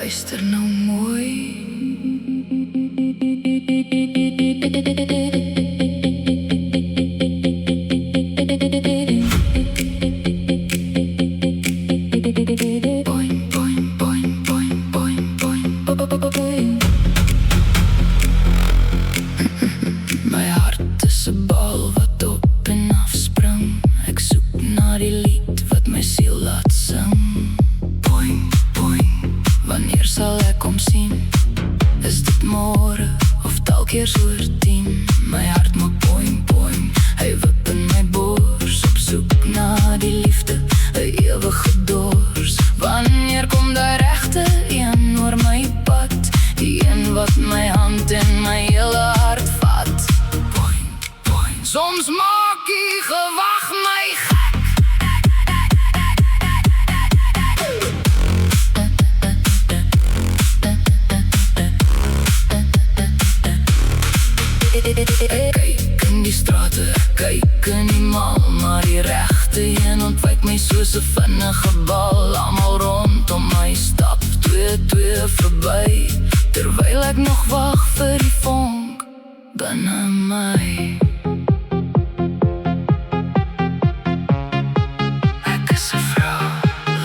Luister nou mooi. Boing, boing, boing, boing, boing, boing, boing. My hart is 'n bal wat op en af spring. Ek soek na die lied wat my siel laat sing. Boing, boing, wanneer sal ek kom sien? Is dit môre of dalk eers oor 10? My hart maak boing, boing, hy wip in my bors, op soek na die liefde, 'n ewige dors. Wanneer kom die regte een oor my pad? Die een wat my hand en my hele hart vat. Boing, boing, soms maak die gewag my gek. Ek kyk in die strate, ek kyk in die mal, maar die regte een ontwyk my soos 'n vinnige bal. Almal rondom my stap 2-2 verby, terwyl ek nog wag vir die vonk binne my. Ek is 'n vrou,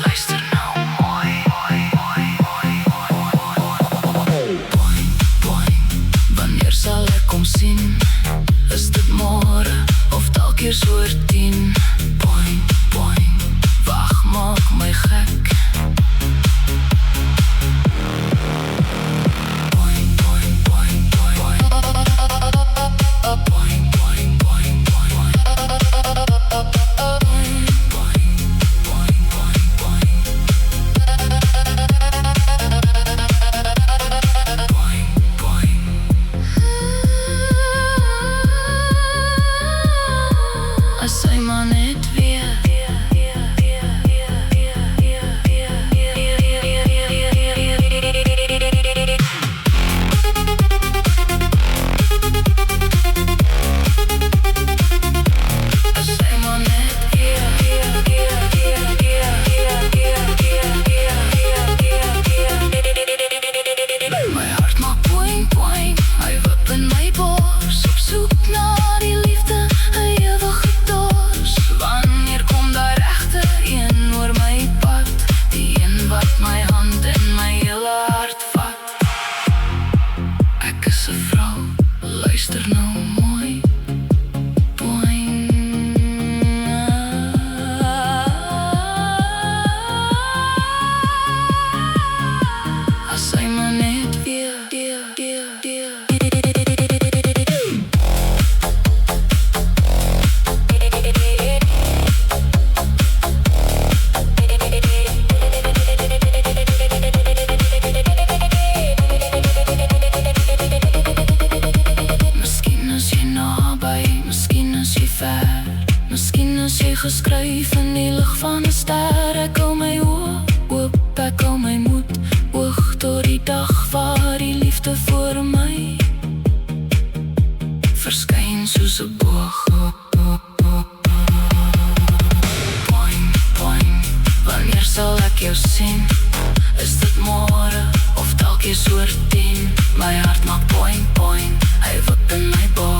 luister nou mooi. Boing, boing, wanneer sal ek kom sien? Is dit môre of dalk eers oor 10? Boing, boing, wag maak my gek. Boing, boing, boing, boing, boing. Boing, boing, boing, boing, boing. Boing, boing, boing, boing. Boing, boing. As hy maar net weer my hart maak boing, boing, hy wip in my bors, op soek na die liefde, 'n ewige dors. Wanneer kom die regte een oor my pad? Die een wat my hand en my hele hart vat. Ek is 'n vrou, luister nou mooi. Boing. As hy maar net weer Miskien is jy naby, miskien is jy ver, miskien is jy geskryf in die lig van 'n ster. Ek hou my oë oop, ek hou my moed hoog, tot die dag waar die liefde voor my verskyn soos 'n boog. Boing, boing, wanneer sal ek jou sien? Is dit môre of dalk eers oor 10? My hart maak boing, boing, hy wip in my bors.